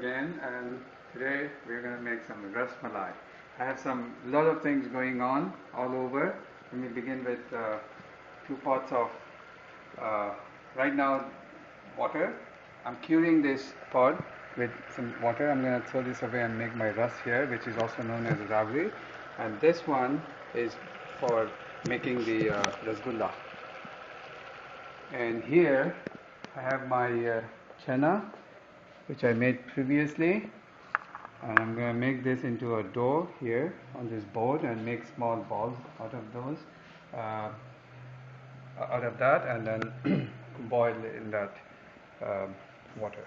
again, and today we're going to make some Rasmalai. I have a lot of things going on all over. Let me begin with 2 pots of right now water. I'm curing this pot with some water. I'm going to throw this away and make my ras here, which is also known as rabri, and this one is for making the rasgulla. And here I have my chana, which I made previously, and I'm going to make this into a dough here on this board and make small balls out of those, out of that, and then boil in that water.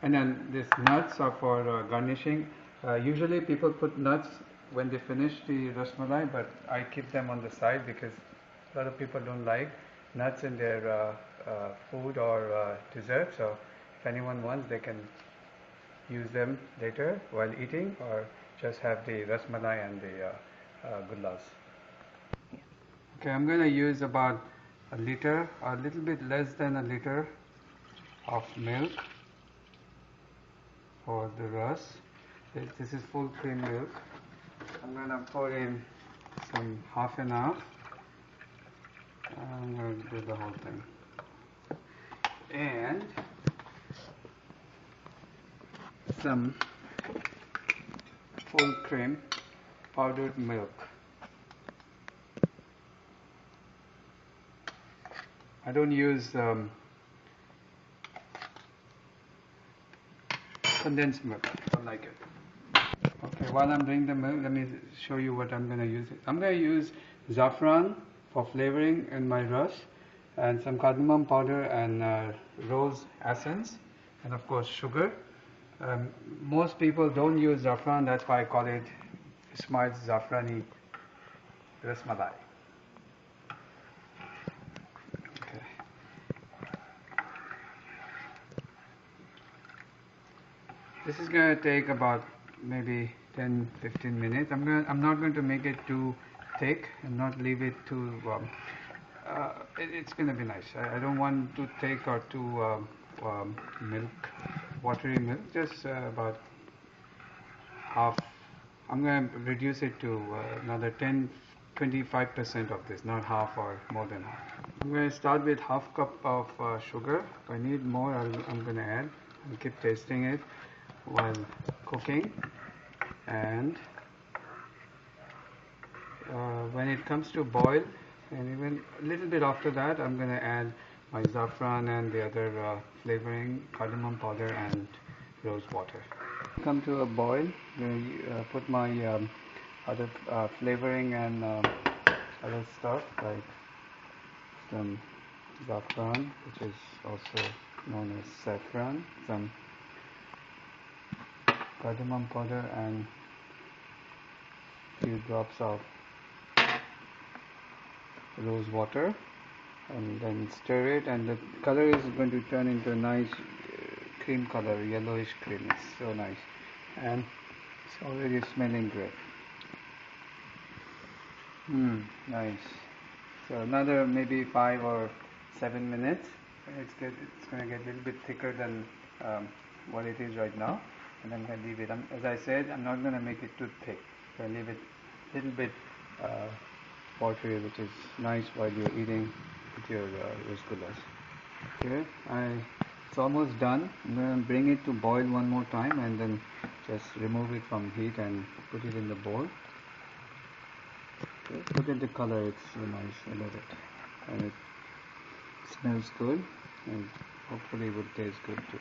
And then these nuts are for garnishing. Usually people put nuts when they finish the rasmalai, but I keep them on the side because a lot of people don't like nuts in their food or dessert. So if anyone wants, they can use them later while eating, or just have the rasmalai and the gullas. Okay, I'm going to use about a liter, a little bit less than a liter of milk for the ras. This is full cream milk. I'm going to pour in some half and half. I'm going to do the whole thing. And some full cream powdered milk. I don't use condensed milk. I don't like it. Okay, while I'm doing the milk, let me show you what I'm going to use. I'm going to use saffron for flavoring in my ras, and some cardamom powder and rose essence, and of course sugar. Most people don't use saffron, that's why I call it Ismail's Zafrani Rasmalai. Okay. This is going to take about maybe 10-15 minutes. I'm not going to make it too thick and not leave it too it's going to be nice. I don't want too thick or too watery milk, just about half. I'm going to reduce it to another 10-25% of this, not half or more than half. I'm going to start with half cup of sugar. If I need more, I'm going to add. I'll keep tasting it while cooking, and when it comes to boil, and even a little bit after that, I'm going to add my saffron and the other flavoring, cardamom powder and rose water. Come to a boil, I'm going to put my other flavoring and other stuff like some saffron, which is also known as saffron, some cardamom powder and few drops of rose water, and then stir it, and the color is going to turn into a nice cream color, yellowish cream. It's so nice, and it's already smelling great. Nice. So another maybe 5 or 7 minutes. It's going to get a little bit thicker than what it is right now, and I'm going to leave it. As I said, I'm not going to make it too thick. So I leave it a little bit watery, which is nice while you're eating with your rasgullas. Okay, it's almost done. I'm going to bring it to boil one more time and then just remove it from heat and put it in the bowl. Okay, look at the color, it's so nice. I love it, and it smells good, and hopefully it will taste good too.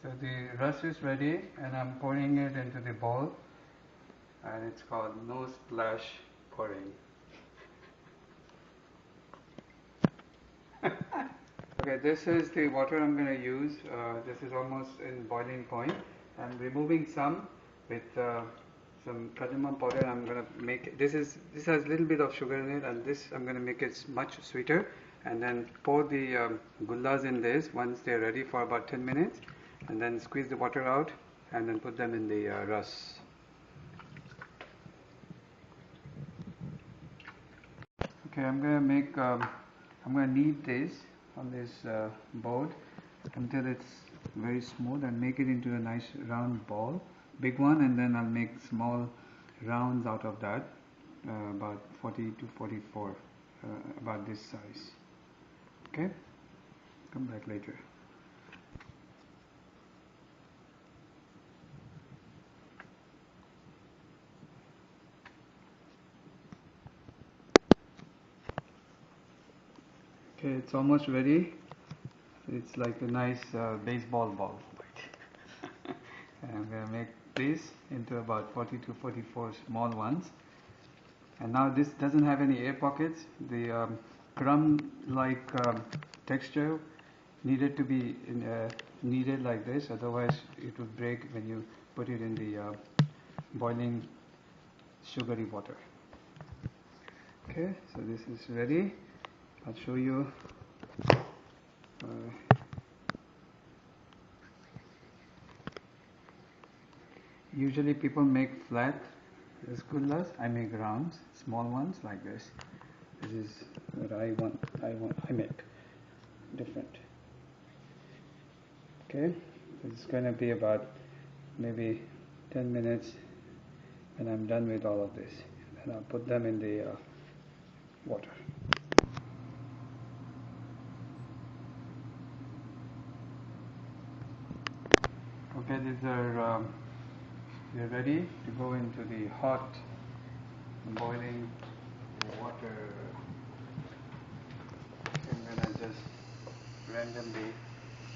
So the ras is ready, and I'm pouring it into the bowl, and it's called no splash pouring. Okay, this is the water I'm going to use. This is almost in boiling point. I'm removing some with some cardamom powder. I'm going to make this has a little bit of sugar in it, and this I'm going to make it much sweeter, and then pour the gullas in this once they're ready for about 10 minutes, and then squeeze the water out and then put them in the ras. Okay, I'm going to make I'm going to knead this on this board until it's very smooth and make it into a nice round ball, big one, and then I'll make small rounds out of that, about 40 to 44, about this size. Okay, come back later. Okay, it's almost ready. It's like a nice baseball ball. And I'm going to make this into about 40 to 44 small ones. And now this doesn't have any air pockets. The crumb-like texture needed to be kneaded like this, otherwise it would break when you put it in the boiling sugary water. Okay, so this is ready. I'll show you. Usually people make flat rasgullas. I make rounds, small ones like this. This is what I want. I make different. Okay, it's going to be about maybe 10 minutes, and I'm done with all of this. And I'll put them in the water. Okay, these are they're ready to go into the hot boiling water. I'm gonna just randomly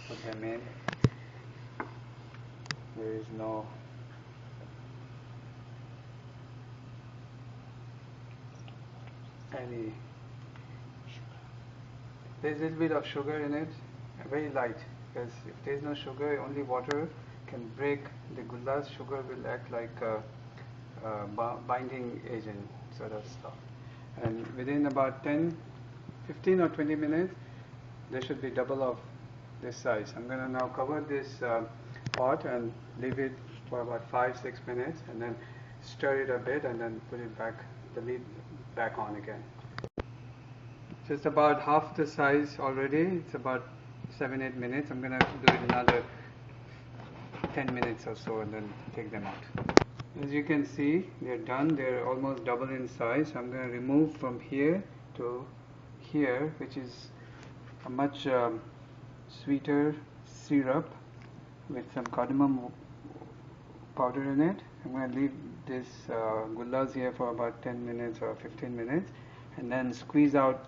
put them in. There is no any sugar. There's a little bit of sugar in it, very light, because if there's no sugar, only water can break the gullas. Sugar will act like a binding agent sort of stuff. And within about 15 or 20 minutes, they should be double of this size. I'm going to now cover this pot and leave it for about 5-6 minutes, and then stir it a bit, and then put it back, the lid back on again. Just about half the size already. It's about 7-8 minutes. I'm going to do it another 10 minutes or so and then take them out. As you can see, they're done. They're almost double in size. I'm going to remove from here to here, which is a much sweeter syrup with some cardamom powder in it. I'm going to leave this gullas here for about 10 minutes or 15 minutes, and then squeeze out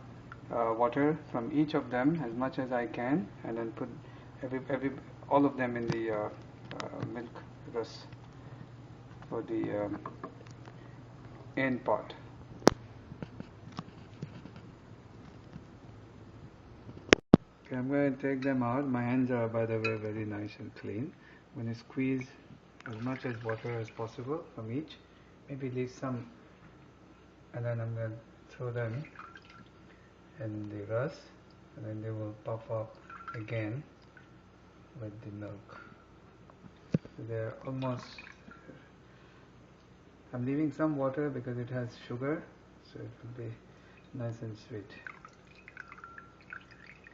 water from each of them as much as I can, and then put all of them in the milk rus for the end pot. Okay, I'm going to take them out. My hands are, by the way, very nice and clean. I'm going to squeeze as much as water as possible from each, maybe leave some, and then I'm going to throw them in the rus, and then they will puff up again with the milk. So they're almost, I'm leaving some water because it has sugar, so it will be nice and sweet.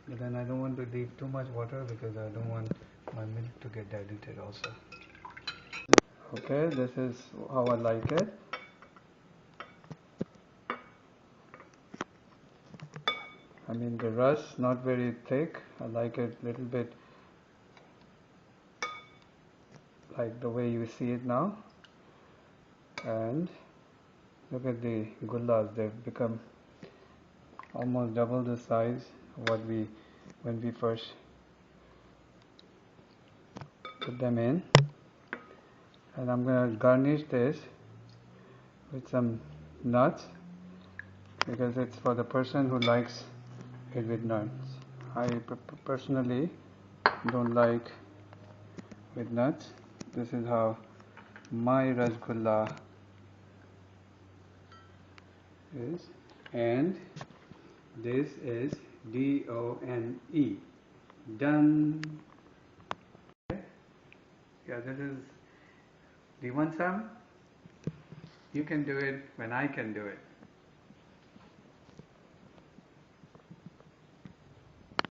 But then I don't want to leave too much water because I don't want my milk to get diluted also. Okay, this is how I like it. I mean, the rus not very thick. I like it a little bit like the way you see it now. And look at the gullas, they've become almost double the size of when we first put them in. And I'm going to garnish this with some nuts because it's for the person who likes it with nuts. I personally don't like with nuts. This is how my rasgulla is, and this is DONE, done. Okay. Yeah, this is. Do you want some? You can do it when I can do it.